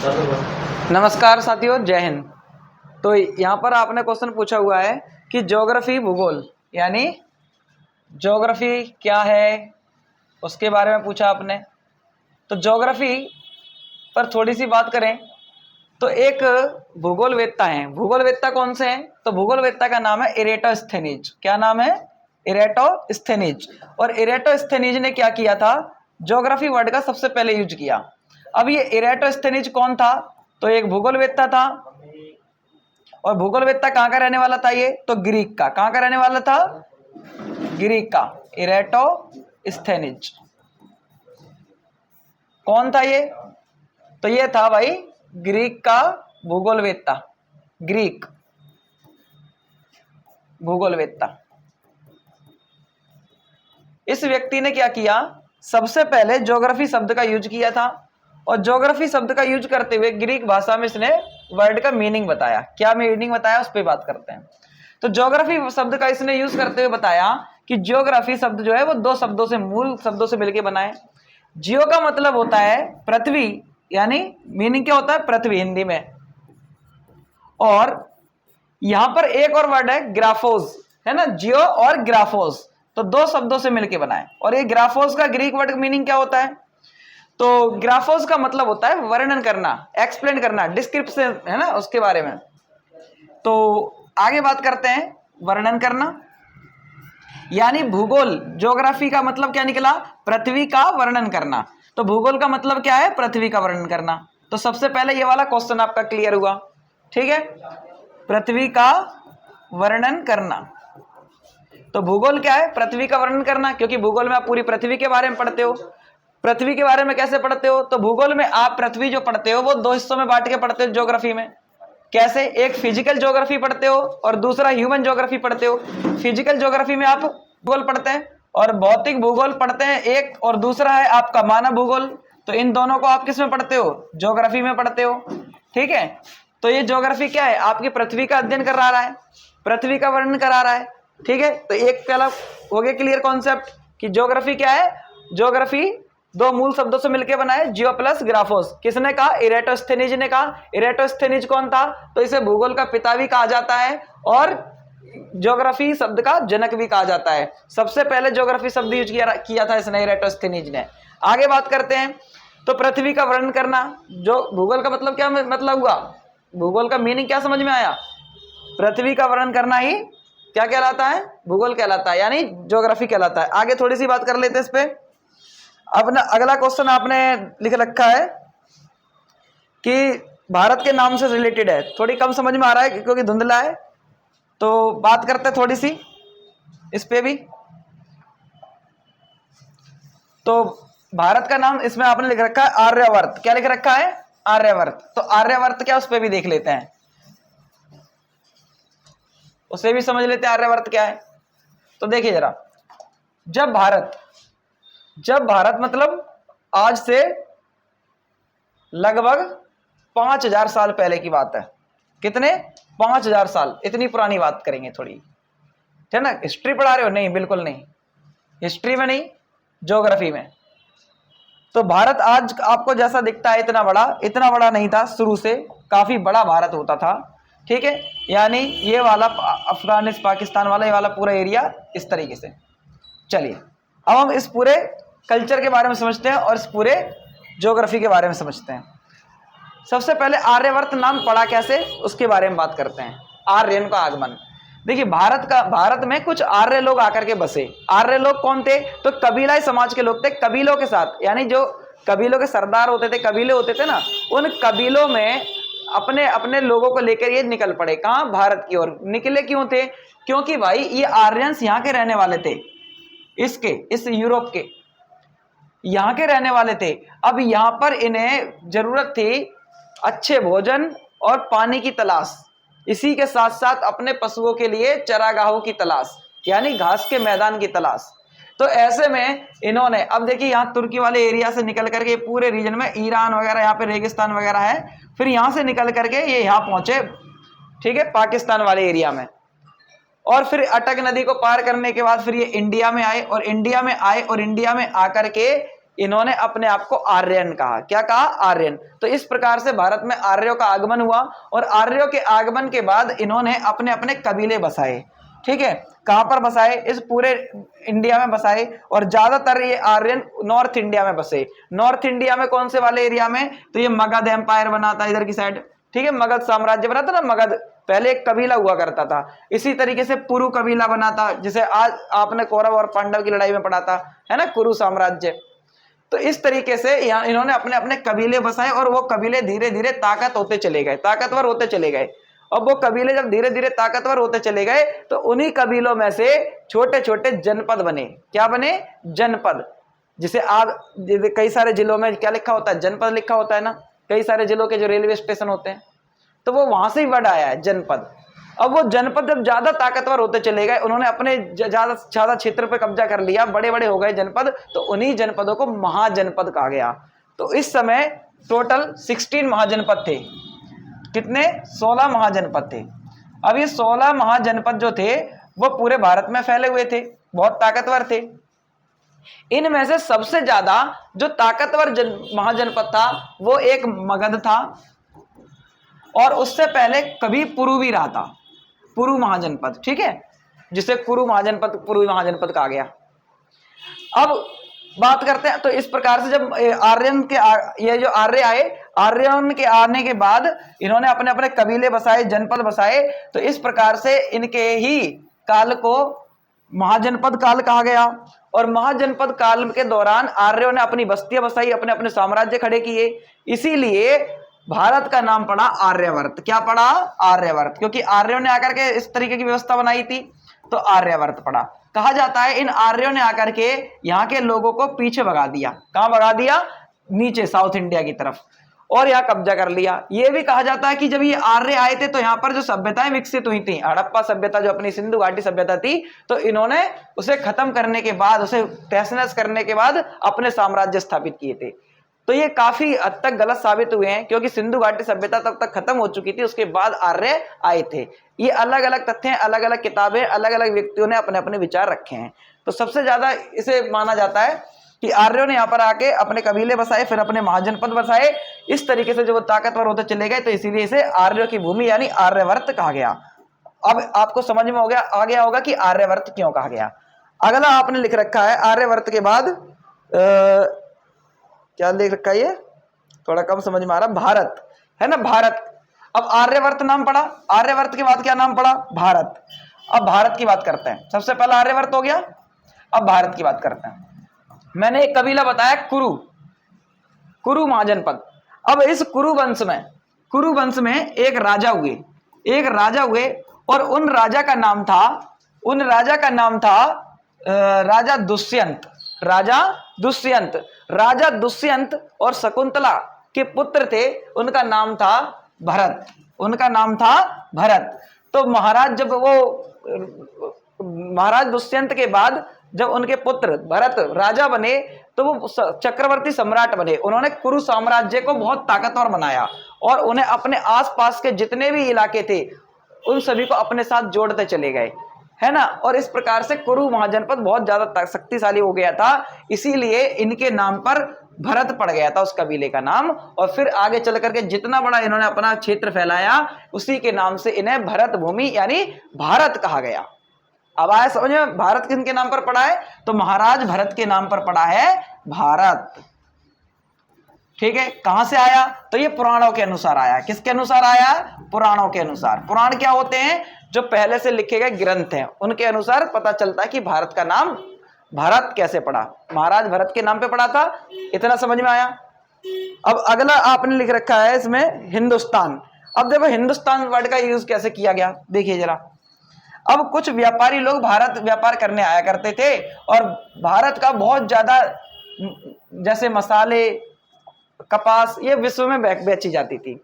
नमस्कार साथियों, जय हिंद। तो यहाँ पर आपने क्वेश्चन पूछा हुआ है कि ज्योग्राफी भूगोल यानी ज्योग्राफी क्या है, उसके बारे में पूछा आपने। तो ज्योग्राफी पर थोड़ी सी बात करें तो एक भूगोलवेत्ता हैं। भूगोलवेत्ता कौन से हैं? तो भूगोलवेत्ता का नाम है इरेटोस्थेनीज। क्या नाम है? इरेटोस्थेनीज। और इरेटोस्थेनीज ने क्या किया था? ज्योग्राफी वर्ड का सबसे पहले यूज किया। अब ये इरेटोस्थेनीज कौन था? तो एक भूगोलवेत्ता था। और भूगोलवेत्ता कहाँ का रहने वाला था? ये तो ग्रीक का। कहाँ का रहने वाला था? ग्रीक का। इरेटोस्थेनीज कौन था ये? तो ये था भाई ग्रीक का भूगोलवेत्ता। ग्रीक भूगोलवेत्ता। इस व्यक्ति ने क्या किया? सबसे पहले ज्योग्राफी शब्द का यूज किया था। और ज्योग्राफी शब्द का यूज करते हुए ग्रीक भाषा में इसने वर्ड का मीनिंग बताया। क्या मीनिंग बताया, उस पर बात करते हैं। तो ज्योग्राफी शब्द का इसने यूज करते हुए बताया कि ज्योग्राफी शब्द जो है वो दो शब्दों से, मूल शब्दों से मिलकर बना है। जियो का मतलब होता है पृथ्वी, यानी मीनिंग क्या होता है? पृथ्वी हिंदी में। और यहां पर एक और वर्ड है ग्राफोस, है ना? जियो और ग्राफोस, तो दो शब्दों से मिलकर बना है। और ये ग्राफोस का ग्रीक वर्ड का मीनिंग क्या होता है? तो ग्राफोस का मतलब होता है वर्णन करना, एक्सप्लेन करना, डिस्क्रिप्शन, है ना, उसके बारे में। तो आगे बात करते हैं। वर्णन करना यानी भूगोल, ज्योग्राफी का मतलब क्या निकला? पृथ्वी का वर्णन करना। तो भूगोल का मतलब क्या है? पृथ्वी का वर्णन करना। तो सबसे पहले ये वाला क्वेश्चन आपका क्लियर हुआ, ठीक है? पृथ्वी का वर्णन करना। तो भूगोल क्या है? पृथ्वी का वर्णन करना, क्योंकि भूगोल में आप पूरी पृथ्वी के बारे में पढ़ते हो। पृथ्वी के बारे में कैसे पढ़ते हो? तो भूगोल में आप पृथ्वी जो पढ़ते हो वो दो हिस्सों में बांट के पढ़ते हो ज्योग्राफी में। कैसे? एक फिजिकल ज्योग्राफी पढ़ते हो और दूसरा ह्यूमन ज्योग्राफी पढ़ते हो। फिजिकल ज्योग्राफी में आप भूगोल पढ़ते हैं और भौतिक भूगोल पढ़ते हैं एक, और दूसरा है आपका मानव भूगोल। तो इन दोनों को आप किस में पढ़ते हो? ज्योग्राफी में पढ़ते हो, ठीक है? तो ये ज्योग्राफी क्या है? आपकी पृथ्वी का अध्ययन करा रहा है, पृथ्वी का वर्णन करा रहा है, ठीक है? तो एक पहला हो गया क्लियर कॉन्सेप्ट कि ज्योग्राफी क्या है। ज्योग्राफी दो मूल शब्दों से मिलकर बना है, जियो प्लस ग्राफोस। किसने कहा? इरेटोस्थेनीज ने कहा। इरेटोस्थेनीज कौन था? तो इसे भूगोल का पिता भी कहा जाता है और ज्योग्राफी शब्द का जनक भी कहा जाता है। सबसे पहले ज्योग्राफी शब्द यूज किया था इसने, इरेटोस्थेनीज ने। आगे बात करते हैं। तो पृथ्वी का वर्णन करना, जो भूगोल का मतलब क्या मतलब हुआ? भूगोल का मीनिंग क्या समझ में आया? पृथ्वी का वर्णन करना ही क्या कहलाता है? भूगोल कहलाता है, यानी ज्योग्राफी कहलाता है। आगे थोड़ी सी बात कर लेते हैं इस पे। अब ना अगला क्वेश्चन आपने लिख रखा है कि भारत के नाम से रिलेटेड है। थोड़ी कम समझ में आ रहा है क्योंकि धुंधला है, तो बात करते हैं थोड़ी सी इस पे भी। तो भारत का नाम इसमें आपने लिख रखा है आर्यवर्त। क्या लिख रखा है? आर्यवर्त। तो आर्यवर्त क्या, उस पे भी देख लेते हैं, उसे भी समझ लेते हैं आर्यवर्त क्या है। तो देखिए जरा, जब भारत मतलब आज से लगभग 5000 साल पहले की बात है। कितने? 5000 साल। इतनी पुरानी बात करेंगे थोड़ी, है ना? हिस्ट्री पढ़ा रहे हो? नहीं, बिल्कुल नहीं, हिस्ट्री में नहीं, ज्योग्राफी में। तो भारत आज आपको जैसा दिखता है इतना बड़ा नहीं था। शुरू से काफी बड़ा भारत होता था, ठीक है? यानी ये वाला अफगानिस्तान पाकिस्तान वाला, ये वाला पूरा एरिया इस तरीके से। चलिए अब हम इस पूरे कल्चर के बारे में समझते हैं और इस पूरे ज्योग्राफी के बारे में समझते हैं। सबसे पहले आर्यवर्त नाम पड़ा कैसे, उसके बारे में बात करते हैं। आर्यन का आगमन। देखिए भारत में कुछ आर्य लोग आकर के बसे। आर्य लोग कौन थे? तो कबीलाई समाज के लोग थे। कबीलों के साथ, यानी जो कबीलों के सरदार होते थे, कबीले होते थे ना, उन कबीलों में अपने अपने लोगों को लेकर ये निकल पड़े। कहां? भारत की ओर निकले। क्यों थे? क्योंकि भाई ये आर्यंस यहाँ के रहने वाले थे, इस यूरोप के यहाँ के रहने वाले थे। अब यहाँ पर इन्हें जरूरत थी अच्छे भोजन और पानी की तलाश, इसी के साथ साथ अपने पशुओं के लिए चरागाहों की तलाश, यानी घास के मैदान की तलाश। तो ऐसे में इन्होंने, अब देखिए यहाँ तुर्की वाले एरिया से निकल करके पूरे रीजन में, ईरान वगैरह, यहाँ पे रेगिस्तान वगैरह है, फिर यहाँ से निकल करके ये यहाँ पहुंचे, ठीक है, पाकिस्तान वाले एरिया में। और फिर अटक नदी को पार करने के बाद फिर ये इंडिया में आए और इंडिया में आकर के इन्होंने अपने आप को आर्यन कहा। क्या कहा? आर्यन। तो इस प्रकार से भारत में आर्यों का आगमन हुआ और आर्यों के आगमन के बाद इन्होंने अपने अपने कबीले बसाए। ठीक है, कहां पर बसाए? इस पूरे इंडिया में बसाए और ज्यादातर ये आर्यन नॉर्थ इंडिया में बसे। नॉर्थ इंडिया में कौन से वाले एरिया में? तो ये मगध एम्पायर बना था इधर की साइड। ठीक है, मगध साम्राज्य बना था ना, मगध पहले एक कबीला हुआ करता था। इसी तरीके से पुरु कबीला बना था, जिसे आज आपने कौरव और पांडव की लड़ाई में पढ़ा था, है ना, कुरु साम्राज्य। तो इस तरीके से यहाँ इन्होंने अपने अपने कबीले बसाए और वो कबीले धीरे धीरे ताकत होते चले गए, ताकतवर होते चले गए। अब वो कबीले जब धीरे धीरे ताकतवर होते चले गए तो उन्हीं कबीलों में से छोटे छोटे जनपद बने। क्या बने? जनपद। जिसे आज कई सारे जिलों में क्या लिखा होता है? जनपद लिखा होता है ना, कई सारे जिलों के जो रेलवे स्टेशन होते हैं, तो वो वहां से ही वर्ड आया है, जनपद। अब वो जनपद जब ज्यादा ताकतवर होते चले गए, उन्होंने अपने ज्यादा क्षेत्र पर कब्जा कर लिया, बड़े बड़े हो गए जनपद, तो उन्हीं जनपदों को महाजनपद कहा गया। तो इस समय टोटल 16 महाजनपद थे। कितने? 16 महाजनपद थे। अब ये 16 महाजनपद जो थे वो पूरे भारत में फैले हुए थे, बहुत ताकतवर थे। इनमें से सबसे ज्यादा जो ताकतवर महाजनपद था वो एक मगध था, और उससे पहले कभी पुरु भी रहा था, पुरु महाजनपद। ठीक है, जिसे पुरु महाजनपद कहा गया। अब बात करते हैं, तो इस प्रकार से जब आर्यन के ये जो आर्य आए, आर्यन के आने के बाद इन्होंने अपने अपने कबीले बसाए, जनपद बसाए। तो इस प्रकार से इनके ही काल को महाजनपद काल कहा गया। और महाजनपद काल के दौरान आर्यों ने अपनी बस्तियां बसाई, अपने अपने साम्राज्य खड़े किए। इसीलिए भारत का नाम पड़ा आर्यावर्त। क्या पड़ा? आर्यावर्त, क्योंकि आर्यों ने आकर के इस तरीके की व्यवस्था बनाई थी, तो आर्यावर्त पड़ा। कहा जाता है इन आर्यों ने आकर के यहाँ के लोगों को पीछे भगा दिया। कहां भगा दिया? नीचे, साउथ इंडिया की तरफ, और यहाँ कब्जा कर लिया। यह भी कहा जाता है कि जब ये आर्य आए थे तो यहाँ पर जो सभ्यताएं विकसित हुई थी, हड़प्पा सभ्यता जो अपनी सिंधु घाटी सभ्यता थी, तो इन्होंने उसे खत्म करने के बाद, उसे तहस-नहस करने के बाद अपने साम्राज्य स्थापित किए थे। तो ये काफी हद तक गलत साबित हुए हैं, क्योंकि सिंधु घाटी सभ्यता तब तक खत्म हो चुकी थी, उसके बाद आर्य आए थे। ये अलग अलग तथ्य, अलग अलग किताबें, अलग अलग व्यक्तियों ने अपने अपने विचार रखे हैं। तो सबसे ज्यादा इसे माना जाता है कि आर्यों ने यहाँ पर आके अपने कबीले बसाए, फिर अपने महाजनपद बसाए। इस तरीके से जो वो ताकतवर होते चले गए, तो इसीलिए इसे आर्यों की भूमि यानी आर्यावर्त कहा गया। अब आपको समझ में आ गया होगा कि आर्यावर्त क्यों कहा गया। अगला आपने लिख रखा है आर्यावर्त के बाद क्या लिख रखा है, ये थोड़ा कम समझ में आ रहा, भारत, है ना, भारत। अब आर्यावर्त नाम पड़ा, आर्यावर्त के बाद क्या नाम पड़ा? भारत। अब भारत की बात करते हैं। सबसे पहला आर्यावर्त हो गया, अब भारत की बात करते हैं। मैंने एक कबीला बताया, कुरु महाजनपद। अब इस कुरु वंश में एक राजा हुए, और उन राजा का नाम था राजा दुष्यंत और शकुंतला के पुत्र थे, उनका नाम था भरत। तो महाराज दुष्यंत के बाद जब उनके पुत्र भरत राजा बने, तो वो चक्रवर्ती सम्राट बने। उन्होंने कुरु साम्राज्य को बहुत ताकतवर बनाया और उन्हें अपने आसपास के जितने भी इलाके थे उन सभी को अपने साथ जोड़ते चले गए, है ना। और इस प्रकार से कुरु महाजनपद बहुत ज्यादा शक्तिशाली हो गया था, इसीलिए इनके नाम पर भरत पड़ गया था, उस कबीले का नाम। और फिर आगे चल करके जितना बड़ा इन्होंने अपना क्षेत्र फैलाया, उसी के नाम से इन्हें भरत भूमि यानी भारत कहा गया। अब आया समझ में, भारत किनके नाम पर पड़ा है? तो महाराज भरत के नाम पर पड़ा है भारत। ठीक है, कहां से आया? तो ये पुराणों के अनुसार आया। किसके अनुसार आया? पुराणों के अनुसार। पुराण क्या होते हैं? जो पहले से लिखे गए ग्रंथ हैं, उनके अनुसार पता चलता है कि भारत का नाम भारत कैसे पड़ा। महाराज भरत के नाम पे पड़ा था, इतना समझ में आया। अब अगला आपने लिख रखा है इसमें हिंदुस्तान। अब देखो हिंदुस्तान वर्ड का यूज कैसे किया गया, देखिए जरा। अब कुछ व्यापारी लोग भारत व्यापार करने आया करते थे, और भारत का बहुत ज्यादा, जैसे मसाले, कपास, ये विश्व में बेची जाती थी।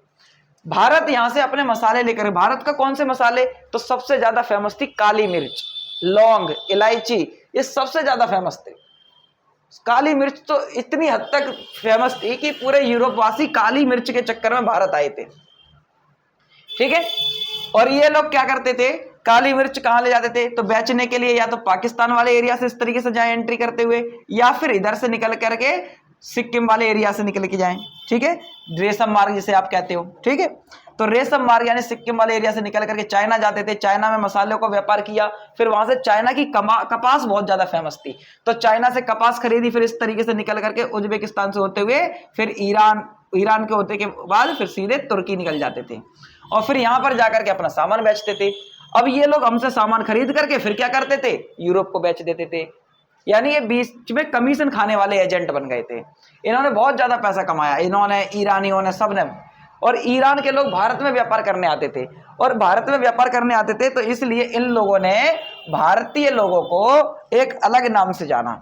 भारत यहां से अपने मसाले लेकर, भारत का कौन से मसाले? तो सबसे ज्यादा फेमस थी काली मिर्च, लौंग, इलायची, ये सबसे ज्यादा फेमस थे। काली मिर्च तो इतनी हद तक फेमस थी कि पूरे यूरोप वासी काली मिर्च के चक्कर में भारत आए थे। ठीक है, और ये लोग क्या करते थे? काली मिर्च कहां ले जाते थे? तो बेचने के लिए, या तो पाकिस्तान वाले एरिया से इस तरीके से जाए एंट्री करते हुए, या फिर इधर से निकल करके सिक्किम वाले एरिया से निकल के जाएं, ठीक है, रेशम मार्ग जिसे आप कहते हो, ठीक है। तो रेशम मार्ग यानी सिक्किम वाले एरिया से निकल करके चाइना जाते थे, चाइना में मसालों का व्यापार किया, फिर वहां से चाइना की कपास बहुत ज्यादा फेमस थी, तो चाइना से कपास खरीदी, फिर इस तरीके से निकल करके उज्बेकिस्तान से होते हुए फिर ईरान के होते के बाद फिर सीधे तुर्की निकल जाते थे, और फिर यहां पर जाकर के अपना सामान बेचते थे। अब ये लोग हमसे सामान खरीद करके फिर क्या करते थे, यूरोप को बेच देते थे, यानी ये बीच में कमीशन खाने वाले एजेंट बन गए थे। इन्होंने बहुत ज्यादा पैसा कमाया, इन्होंने, ईरानियों ने, सबने। और ईरान के लोग भारत में व्यापार करने आते थे, और भारत में व्यापार करने आते थे, तो इसलिए इन लोगों ने भारतीय लोगों को एक अलग नाम से जाना।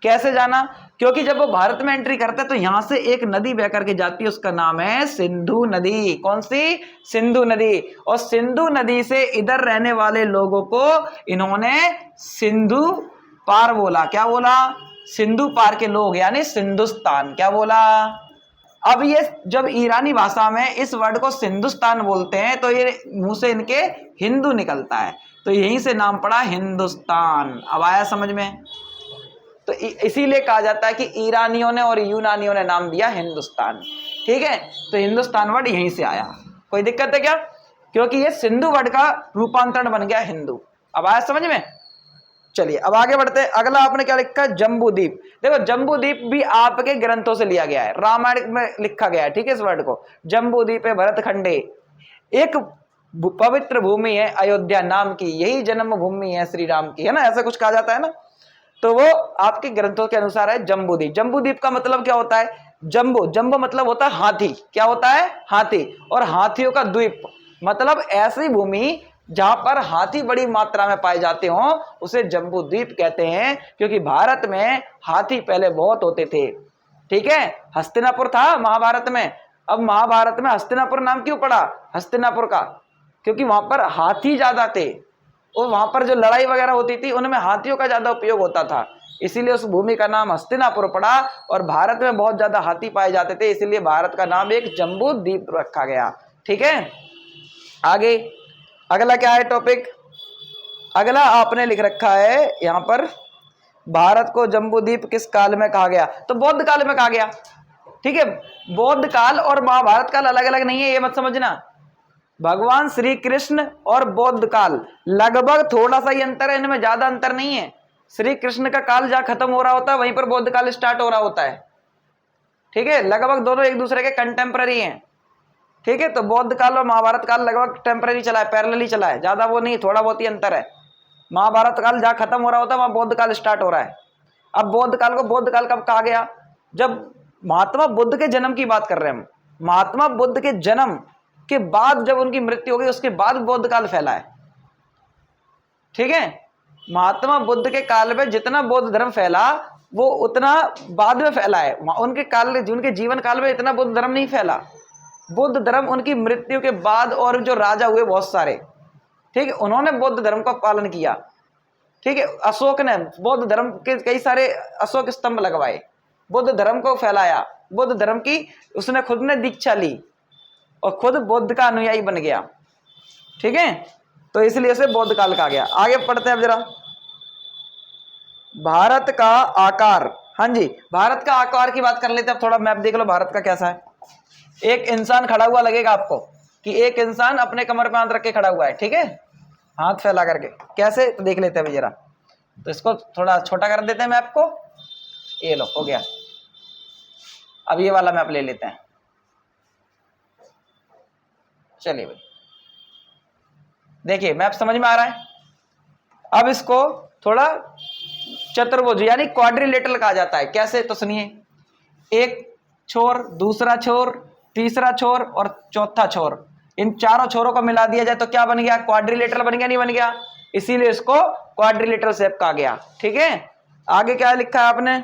कैसे जाना? क्योंकि जब वो भारत में एंट्री करते तो यहां से एक नदी बह करके जाती है, उसका नाम है सिंधु नदी। कौन सी? सिंधु नदी। और सिंधु नदी से इधर रहने वाले लोगों को इन्होंने सिंधु पार बोला। क्या बोला? सिंधु पार के लोग, यानी सिंधुस्तान। क्या बोला? अब ये जब ईरानी भाषा में इस वर्ड को सिंधुस्तान बोलते हैं तो ये मुंह से इनके हिंदू निकलता है, तो यहीं से नाम पड़ा हिंदुस्तान। अब आया समझ में? तो इसीलिए कहा जाता है कि ईरानियों ने और यूनानियों ने नाम दिया हिंदुस्तान, ठीक है। तो हिंदुस्तान वर्ड यहीं से आया। कोई दिक्कत है क्या? क्योंकि ये सिंधु वर्ड का रूपांतरण बन गया हिंदू। अब आया समझ में? चलिए अब आगे बढ़ते हैं। अगला आपने क्या लिखा है? जम्बू द्वीप। देखो जम्बू द्वीप भी आपके ग्रंथों से लिया गया है, रामायण में लिखा गया है, ठीक है। इस वर्ड को जम्बू द्वीप है भरतखंडे, एक पवित्र भूमि है अयोध्या नाम की, यही जन्म भूमि है श्री राम की, है ना, ऐसा कुछ कहा जाता है ना। तो वो आपके ग्रंथों के अनुसार है जम्बू द्वीप। जम्बू द्वीप का मतलब क्या होता है? जम्बू, जम्बू मतलब होता है हाथी। क्या होता है? हाथी। और हाथियों का द्वीप मतलब ऐसी भूमि जहां पर हाथी बड़ी मात्रा में पाए जाते हो, उसे जम्बू द्वीप कहते हैं। क्योंकि भारत में हाथी पहले बहुत होते थे, ठीक है। हस्तिनापुर था महाभारत में। अब महाभारत में हस्तिनापुर नाम क्यों पड़ा हस्तिनापुर का? क्योंकि वहां पर हाथी ज्यादा थे, और वहां पर जो लड़ाई वगैरह होती थी उनमें हाथियों का ज्यादा उपयोग होता था, इसीलिए उस भूमि का नाम हस्तिनापुर पड़ा। और भारत में बहुत ज्यादा हाथी पाए जाते थे, इसीलिए भारत का नाम एक जम्बू द्वीप रखा गया, ठीक है। आगे अगला क्या है टॉपिक? अगला आपने लिख रखा है यहां पर, भारत को जम्बू द्वीप किस काल में कहा गया? तो बौद्ध काल में कहा गया, ठीक है। बौद्ध काल और महाभारत काल अलग अलग नहीं है, ये मत समझना। भगवान श्री कृष्ण और बौद्ध काल लगभग थोड़ा सा ही अंतर है, इनमें ज्यादा अंतर नहीं है। श्री कृष्ण का काल जहां खत्म हो रहा होता है वहीं पर बौद्ध काल स्टार्ट हो रहा होता है, ठीक है। लगभग दोनों एक दूसरे के कंटेम्पररी हैं, ठीक है। तो बौद्ध काल और महाभारत काल लगभग टेम्पररी चला है, पैरेलली चला है, ज्यादा वो नहीं, थोड़ा बहुत ही अंतर है। महाभारत काल जहां खत्म हो रहा होता है वहां बौद्ध काल स्टार्ट हो रहा है। अब बौद्ध काल को बौद्ध काल कब कहा गया? जब महात्मा बुद्ध के जन्म की बात कर रहे हैं हम, महात्मा बुद्ध के जन्म के बाद जब उनकी मृत्यु हो गई उसके बाद बौद्ध काल फैला है, ठीक है। महात्मा बुद्ध के काल में जितना बौद्ध धर्म फैला वो उतना बाद में फैला है, उनके काल, उनके जीवन काल में इतना बौद्ध धर्म नहीं फैला। बुद्ध धर्म उनकी मृत्यु के बाद, और जो राजा हुए बहुत सारे, ठीक है, उन्होंने बौद्ध धर्म का पालन किया, ठीक है। अशोक ने बौद्ध धर्म के कई सारे अशोक स्तंभ लगवाए, बुद्ध धर्म को फैलाया, बुद्ध धर्म की उसने खुद ने दीक्षा ली और खुद बुद्ध का अनुयायी बन गया, ठीक है। तो इसलिए उसे बौद्ध काल कहा गया। आगे पढ़ते हैं अब जरा, भारत का आकार। हाँ जी, भारत का आकार की बात कर लेते हैं। अब थोड़ा मैप देख लो भारत का कैसा है। एक इंसान खड़ा हुआ लगेगा आपको कि एक इंसान अपने कमर पे हाथ रख के खड़ा हुआ है, ठीक है, हाथ फैला करके। कैसे? तो देख लेते हैं जरा। तो इसको थोड़ा छोटा कर देते हैं मैप को, ये लो हो गया। अब ये वाला मैप ले लेते हैं, चलिए भाई देखिए मैप समझ में आ रहा है। अब इसको थोड़ा चतुर्भुज यानी क्वाड्रिलेटरल कहा जाता है। कैसे? तो सुनिए, एक छोर, दूसरा छोर, तीसरा छोर और चौथा छोर, इन चारों छोरों को मिला दिया जाए तो क्या बन गया? क्वाड्रिलेटरल बन गया, नहीं बन गया? इसीलिए इसको क्वाड्रिलेटरल शेप कहा गया, ठीक है। आगे क्या लिखा है आपने?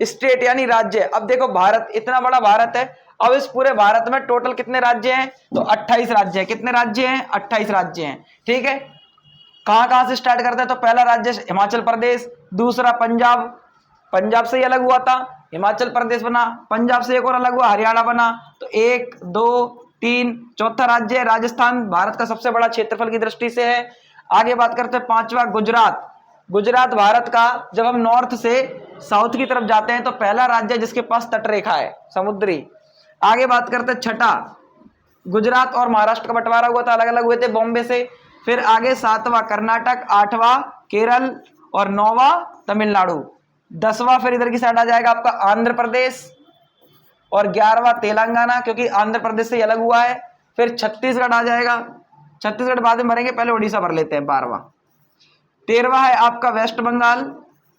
स्टेट यानी राज्य। अब देखो भारत, इतना बड़ा भारत है, अब इस पूरे भारत में टोटल कितने राज्य हैं? तो 28 राज्य हैं। कितने राज्य हैं? 28 राज्य हैं, ठीक है। कहां कहां से स्टार्ट करते हैं? तो पहला राज्य हिमाचल प्रदेश, दूसरा पंजाब, पंजाब से ही अलग हुआ था, हिमाचल प्रदेश बना, पंजाब से एक और अलग हुआ, हरियाणा बना। तो 1 2 3, चौथा राज्य है राजस्थान, भारत का सबसे बड़ा क्षेत्रफल की दृष्टि से है। आगे बात करते हैं पांचवा गुजरात, गुजरात भारत का, जब हम नॉर्थ से साउथ की तरफ जाते हैं तो पहला राज्य है जिसके पास तटरेखा है समुद्री। आगे बात करते हैं छठा, गुजरात और महाराष्ट्र का बंटवारा हुआ था, अलग अलग हुए थे बॉम्बे से। फिर आगे सातवां कर्नाटक, आठवां केरल और नौवां तमिलनाडु। 10वां फिर इधर की साइड आ जाएगा आपका आंध्र प्रदेश और 11वां तेलंगाना, क्योंकि आंध्र प्रदेश से अलग हुआ है। फिर छत्तीसगढ़ आ जाएगा, छत्तीसगढ़ बाद में भरेंगे, पहले उड़ीसा भर लेते हैं 12वां। 13वां है आपका वेस्ट बंगाल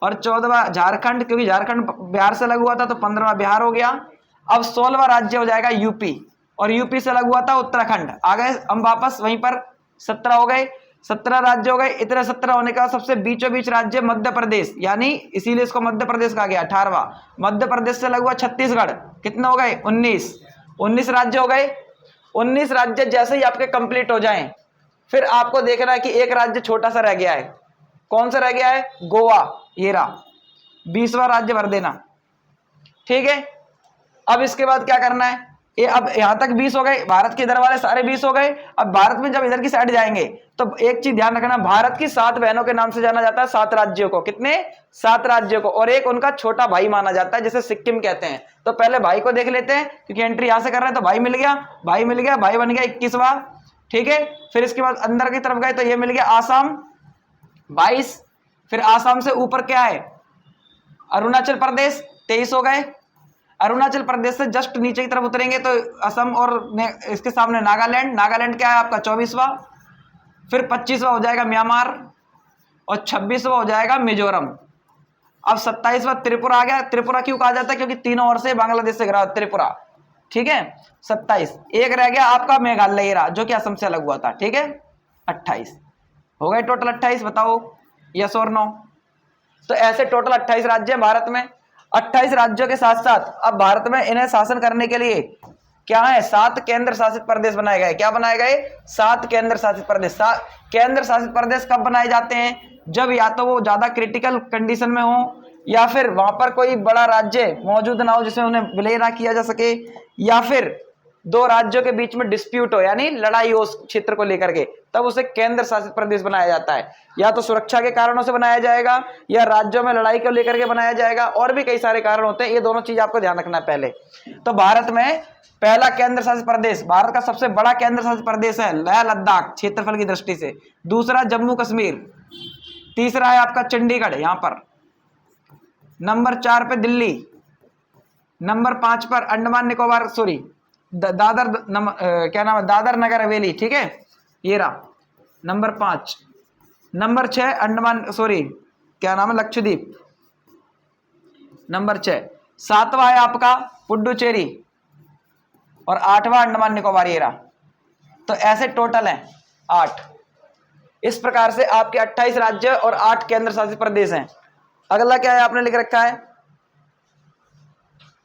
और 14वां झारखंड, क्योंकि झारखंड बिहार से अलग हुआ था तो 15वां बिहार हो गया। अब 16वां राज्य हो जाएगा यूपी और यूपी से अलग हुआ था उत्तराखंड। आ गए हम वापस वहीं पर, 17 हो गए, 17 राज्य हो गए। इतने 17 होने का सबसे बीचों बीच राज्य मध्य प्रदेश, यानी इसीलिए इसको मध्य प्रदेश कहा गया। 18वां मध्य प्रदेश से अलग हुआ छत्तीसगढ़, कितने हो गए 19 राज्य हो गए। 19 राज्य जैसे ही आपके कंप्लीट हो जाएं, फिर आपको देखना है कि एक राज्य छोटा सा रह गया है। कौन सा रह गया है? गोवा, ये रहा, 20वां राज्य भर देना। ठीक है, अब इसके बाद क्या करना है? ये अब यहां तक 20 हो गए, भारत के इधर वाले सारे 20 हो गए। अब भारत में जब इधर की साइड जाएंगे तो एक चीज ध्यान रखना, भारत की 7 बहनों के नाम से जाना जाता है 7 राज्यों को। कितने? 7 राज्यों को, और एक उनका छोटा भाई माना जाता है जिसे सिक्किम कहते हैं। तो पहले भाई को देख लेते हैं, क्योंकि एंट्री यहां से कर रहे हैं। तो भाई मिल गया, भाई मिल गया, भाई बन गया 21वां। ठीक है, फिर इसके बाद अंदर की तरफ गए तो ये मिल गया आसाम 22। फिर आसाम से ऊपर क्या है? अरुणाचल प्रदेश 23 हो गए। अरुणाचल प्रदेश से जस्ट नीचे की तरफ उतरेंगे तो असम और इसके सामने नागालैंड, नागालैंड क्या है आपका 24वां। फिर 25वां हो जाएगा म्यांमार और 26वां हो जाएगा मिजोरम। अब 27वां त्रिपुरा आ गया। त्रिपुरा क्यों कहा जाता है? क्योंकि तीनों ओर से बांग्लादेश से घिरा त्रिपुरा। ठीक है, 27। एक रह गया आपका मेघालय, जो कि असम से अलग हुआ था। ठीक है, 28 हो गए टोटल। 28 बताओ यस और नो। तो ऐसे टोटल 28 राज्य हैं भारत में। 28 राज्यों के साथ साथ अब भारत में इन्हें शासन करने के लिए क्या है? 7 केंद्र शासित प्रदेश बनाए गए। क्या बनाए गए? 7 केंद्र शासित प्रदेश। केंद्र शासित प्रदेश कब बनाए जाते हैं? जब या तो वो ज्यादा क्रिटिकल कंडीशन में हो, या फिर वहां पर कोई बड़ा राज्य मौजूद ना हो जिसमें उन्हें विलय ना किया जा सके, या फिर 2 राज्यों के बीच में डिस्प्यूट हो, यानी लड़ाई हो उस क्षेत्र को लेकर के, तब उसे केंद्र शासित प्रदेश बनाया जाता है। या तो सुरक्षा के कारणों से बनाया जाएगा, या राज्यों में लड़ाई को लेकर के बनाया जाएगा, और भी कई सारे कारण होते हैं। ये दोनों चीज आपको ध्यान रखना है पहले। तो भारत में पहला केंद्र शासित प्रदेश, भारत का सबसे बड़ा केंद्र शासित प्रदेश है लेह लद्दाख, क्षेत्रफल की दृष्टि से। दूसरा जम्मू कश्मीर। तीसरा है आपका चंडीगढ़, यहां पर। नंबर 4 पे दिल्ली। नंबर 5 पर अंडमान निकोबार, सॉरी दादर, क्या नाम है, दादर नगर हवेली। ठीक है, ये रहा नंबर 5। नंबर 6 अंडमान, सॉरी क्या नाम है, लक्षद्वीप, नंबर 6। 7वां है आपका पुडुचेरी और 8वां अंडमान निकोबार, ये रहा। तो ऐसे टोटल हैं 8। इस प्रकार से आपके 28 राज्य और 8 केंद्र शासित प्रदेश हैं। अगला क्या है आपने लिख रखा है?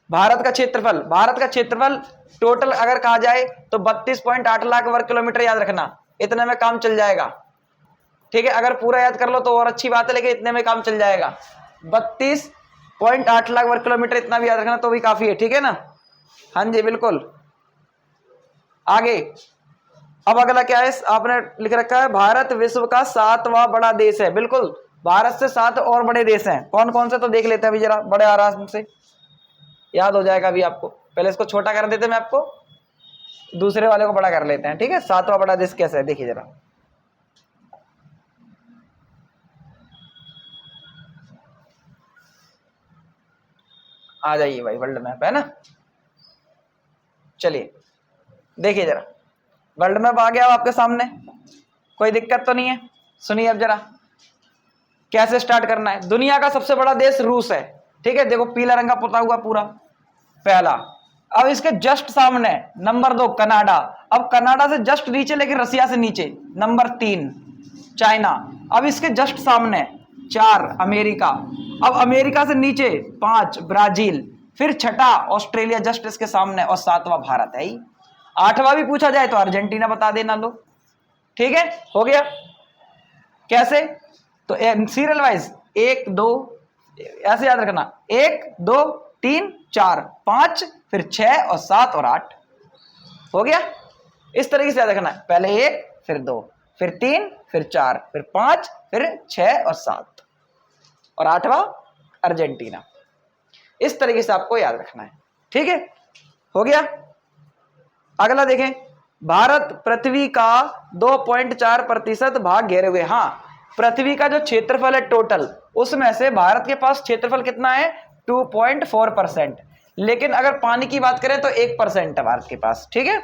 भारत का क्षेत्रफल। भारत का क्षेत्रफल टोटल अगर कहा जाए तो 32.8 लाख वर्ग किलोमीटर, याद रखना, इतने में काम चल जाएगा। ठीक है, अगर पूरा याद कर लो तो और अच्छी बात है, लेकिन इतने में काम चल जाएगा। 32.8 लाख वर्ग किलोमीटर, इतना भी याद रखना तो भी काफी है। ठीक है ना? हाँ जी बिल्कुल। आगे अब अगला क्या है आपने लिख रखा है? भारत विश्व का 7वां बड़ा देश है। बिल्कुल, भारत से 7 और बड़े देश हैं। कौन कौन से? तो देख लेते हैं अभी जरा, बड़े आराम से याद हो जाएगा अभी आपको। पहले इसको छोटा कर देते हैं, मैं आपको दूसरे वाले को बड़ा कर लेते हैं। ठीक है, 7वां बड़ा देश कैसे है देखिए जरा। आ जाइए भाई, वर्ल्ड मैप है ना, चलिए देखिए जरा, वर्ल्ड मैप आ गया आपके सामने, कोई दिक्कत तो नहीं है। सुनिए अब जरा कैसे स्टार्ट करना है। दुनिया का सबसे बड़ा देश रूस है। ठीक है, देखो पीला रंग का पुता हुआ पूरा, पहला। अब इसके जस्ट सामने नंबर 2 कनाडा। अब कनाडा से जस्ट नीचे, लेकिन रसिया से नीचे, नंबर 3 चाइना। अब इसके जस्ट सामने 4 अमेरिका। अब अमेरिका से नीचे 5 ब्राजील। फिर छठा ऑस्ट्रेलिया जस्ट इसके सामने, और 7वां भारत है ही। 8वां भी पूछा जाए तो अर्जेंटीना बता देना लो। ठीक है, हो गया। कैसे? तो सीरियल वाइज 1 2 ऐसे याद रखना, 1 2 3 4 5, फिर 6 और 7 और 8 हो गया। इस तरीके से याद रखना है, पहले 1 फिर 2 फिर 3 फिर 4 फिर 5 फिर 6 और 7। और 8वां अर्जेंटीना। इस तरीके से आपको याद रखना है, ठीक है, हो गया। अगला देखें, भारत पृथ्वी का 2.4% भाग घेरे हुए। हाँ, पृथ्वी का जो क्षेत्रफल है टोटल, उसमें से भारत के पास क्षेत्रफल कितना है 2.4%, लेकिन अगर पानी की बात करें तो 1% है भारत के पास, ठीक है।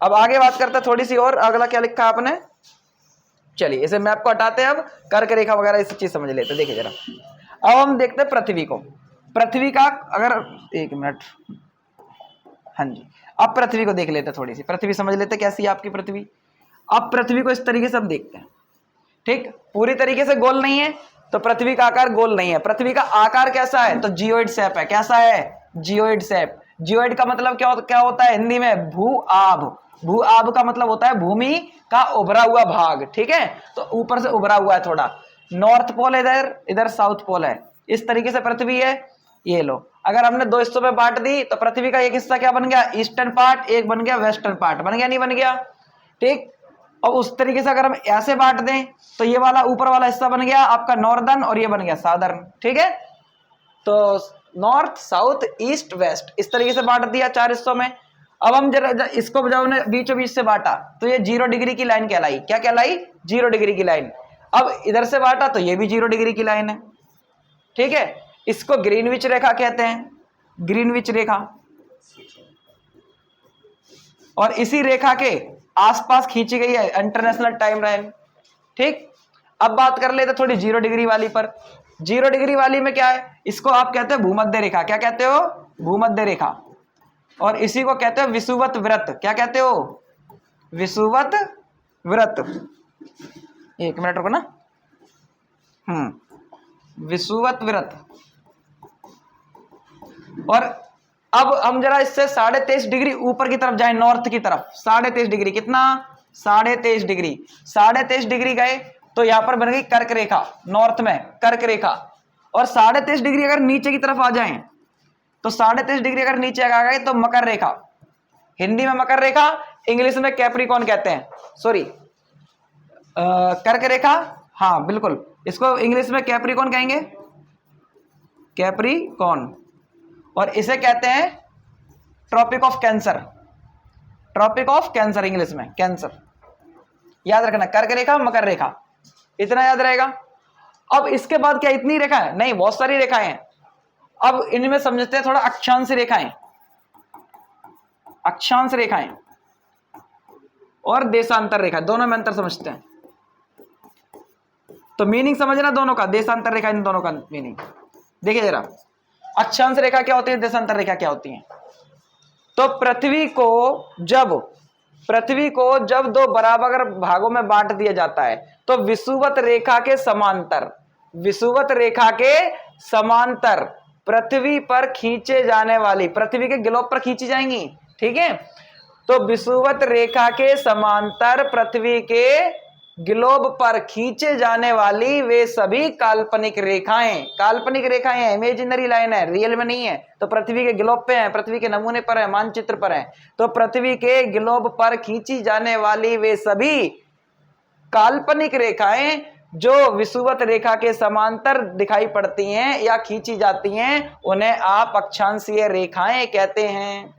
अब आगे बात करते हैं थोड़ी सी और, अगला क्या लिखा आपने, चलिए इसे मैप को हटाते हैं, अब कर्क रेखा वगैरह इस चीज समझ लेते हैं। देखिए जरा, अब हम देखते हैं पृथ्वी को, पृथ्वी का अगर, एक मिनट, हाँ जी, अब पृथ्वी को देख लेते हैं, थोड़ी सी पृथ्वी समझ लेते हैं कैसी है आपकी पृथ्वी। अब पृथ्वी को इस तरीके से हम देखते हैं, ठीक, पूरी तरीके से गोल नहीं है, तो पृथ्वी का आकार गोल नहीं है। पृथ्वी का आकार कैसा है, तो जियोइड शेप है। कैसा है, जियोइड शेप। जियोइड का मतलब क्या होता है हिंदी में, भू आभ। भू आभ का मतलब होता है भूमि का उभरा हुआ भाग, ठीक है, तो ऊपर से उभरा हुआ है थोड़ा। नॉर्थ पोल इधर, इधर साउथ पोल है, इस तरीके से पृथ्वी है। ये लो, अगर हमने दो हिस्सों में बांट दी तो पृथ्वी का एक हिस्सा क्या बन गया, ईस्टर्न पार्ट, एक बन गया वेस्टर्न पार्ट। बन गया नहीं बन गया, ठीक। और उस तरीके से अगर हम ऐसे बांट दें तो ये वाला ऊपर वाला हिस्सा बन गया आपका नॉर्दर्न और ये बन गया साउदर्न, ठीक है। तो नॉर्थ साउथ ईस्ट वेस्ट इस तरीके से बांट दिया 4 हिस्सों में। अब हम जरा इसको जब हमने बीचों बीच से बांटा तो ये 0 डिग्री की लाइन कहलाई। क्या कहलाई, 0 डिग्री की लाइन। अब इधर से बांटा तो ये भी 0 डिग्री की लाइन है, ठीक है। इसको ग्रीनविच रेखा कहते हैं, ग्रीनविच रेखा। और इसी रेखा के आसपास खींची गई है इंटरनेशनल टाइम लाइन, ठीक। अब बात कर लेते थोड़ी 0 डिग्री वाली पर। 0 डिग्री वाली में क्या है, इसको आप कहते हो भूमध्य रेखा। क्या कहते हो, भूमध्य रेखा। और इसी को कहते हो विषुवत वृत्त। क्या कहते हो, विषुवत वृत्त। एक मिनट रुको ना, विषुवत वृत्त। और अब हम जरा इससे 23.5 डिग्री ऊपर की तरफ जाए, नॉर्थ की तरफ। 23.5 डिग्री, कितना, 23.5 डिग्री। 23.5 डिग्री गए तो यहां पर बन गई कर्क रेखा, नॉर्थ में कर्क रेखा। और 23.5 डिग्री अगर नीचे की तरफ आ जाए तो 23.5 डिग्री अगर नीचे आ गए तो मकर रेखा, हिंदी में मकर रेखा, इंग्लिश में कैप्रिकॉन कहते हैं, सॉरी कर्क रेखा, हाँ बिल्कुल, इसको इंग्लिश में कैप्रिकॉन कहेंगे, कैप्रिकॉन। और इसे कहते हैं tropic of cancer, tropic of cancer English में, कैंसर। याद रखना, कर्क रेखा मकर रेखा, इतना याद रहेगा। अब इसके बाद क्या इतनी रेखा है, नहीं, बहुत सारी रेखाएं हैं। अब इनमें समझते हैं थोड़ा अक्षांश रेखाएं, अक्षांश रेखाएं और देशांतर रेखा, दोनों में अंतर समझते हैं। तो मीनिंग समझना दोनों का, देशांतर रेखा, इन दोनों का मीनिंग देखिए जरा। अक्षांश रेखा क्या होती है, देशांतर रेखा क्या होती है। तो पृथ्वी को जब 2 बराबर भागों में बांट दिया जाता है तो विषुवत रेखा के समांतर, विषुवत रेखा के समांतर पृथ्वी पर खींचे जाने वाली, पृथ्वी के ग्लोब पर खींची जाएंगी, ठीक है। तो विषुवत रेखा के समांतर पृथ्वी के ग्लोब पर खींचे जाने वाली वे सभी काल्पनिक रेखाएं, काल्पनिक रेखाएं हैं, इमेजिनरी लाइन है, रियल में नहीं है। तो पृथ्वी के ग्लोब पे है, पृथ्वी के नमूने पर है, मानचित्र पर है। तो पृथ्वी के ग्लोब पर खींची जाने वाली वे सभी काल्पनिक रेखाएं जो विषुवत रेखा के समांतर दिखाई पड़ती हैं या खींची जाती हैं, उन्हें आप अक्षांशीय रेखाएं कहते हैं।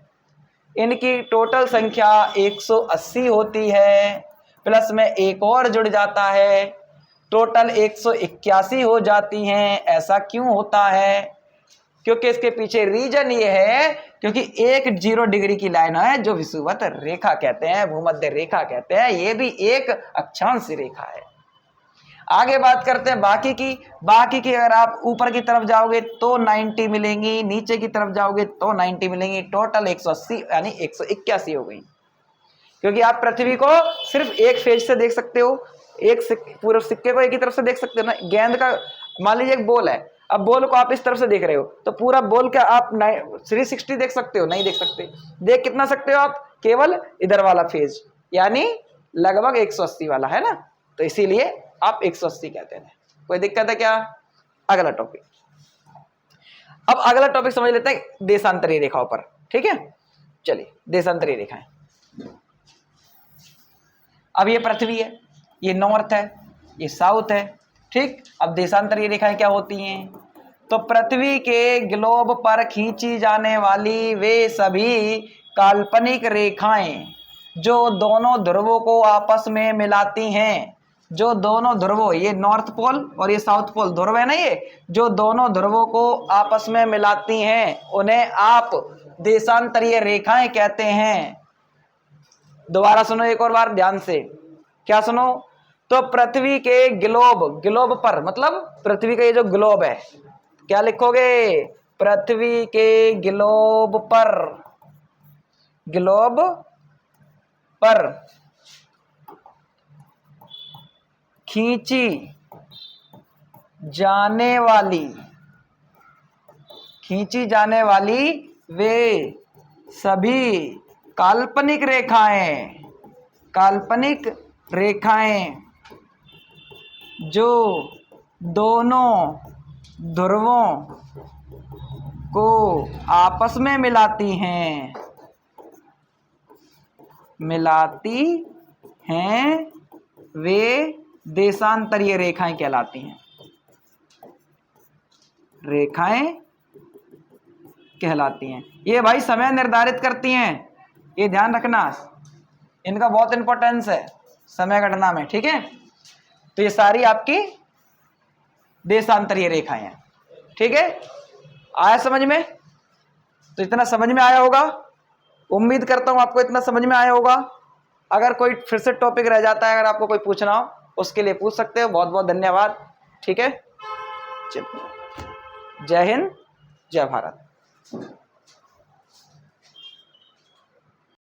इनकी टोटल संख्या 180 होती है, प्लस में एक और जुड़ जाता है, टोटल 181 हो जाती हैं। ऐसा क्यों होता है, क्योंकि इसके पीछे रीजन ये है क्योंकि एक 0 डिग्री की लाइन है जो विषुवत रेखा कहते हैं, भूमध्य रेखा कहते हैं, ये भी एक अक्षांश रेखा है। आगे बात करते हैं बाकी की अगर आप ऊपर की तरफ जाओगे तो 90 मिलेंगी, नीचे की तरफ जाओगे तो 90 मिलेंगी, टोटल 180 यानी 181 हो गई। क्योंकि आप पृथ्वी को सिर्फ एक फेज से देख सकते हो, पूरे सिक्के को एक ही तरफ से देख सकते हो ना। गेंद का मान लीजिए एक बॉल है, अब बॉल को आप इस तरफ से देख रहे हो तो पूरा बॉल का आप 360 देख सकते हो, नहीं देख सकते। देख कितना सकते हो आप, केवल इधर वाला फेज, यानी लगभग 180 वाला, है ना। तो इसीलिए आप 180 कहते हैं। कोई दिक्कत है क्या, अगला टॉपिक। अब अगला टॉपिक समझ लेते हैं देशांतरीय रेखाओं पर, ठीक है। चलिए देशांतरीय रेखाएं। अब ये पृथ्वी है, ये नॉर्थ है, ये साउथ है, ठीक, अब देशांतरीय रेखाएं क्या होती हैं? तो पृथ्वी के ग्लोब पर खींची जाने वाली वे सभी काल्पनिक रेखाएं जो दोनों ध्रुवों को आपस में मिलाती हैं, जो दोनों ध्रुवों, ये नॉर्थ पोल और ये साउथ पोल ध्रुव है ना, ये जो दोनों ध्रुवों को आपस में मिलाती हैं उन्हें आप देशांतरीय रेखाएं कहते हैं। दोबारा सुनो एक और बार ध्यान से, क्या सुनो? तो पृथ्वी के ग्लोब, ग्लोब पर मतलब पृथ्वी का ये जो ग्लोब है, क्या लिखोगे? पृथ्वी के ग्लोब पर, ग्लोब पर खींची जाने वाली वे सभी काल्पनिक रेखाएं जो दोनों ध्रुवों को आपस में मिलाती हैं वे देशांतरीय रेखाएं कहलाती हैं, ये भाई समय निर्धारित करती हैं, ये ध्यान रखना, इनका बहुत इंपॉर्टेंस है समय गणना में, ठीक है? तो ये सारी आपकी देशांतरीय रेखाएं हैं, ठीक है? आया समझ में? तो इतना समझ में आया होगा, उम्मीद करता हूं आपको इतना समझ में आया होगा। अगर कोई फिर से टॉपिक रह जाता है, अगर आपको कोई पूछना हो उसके लिए पूछ सकते हो। बहुत बहुत धन्यवाद, ठीक है? जय हिंद, जय भारत।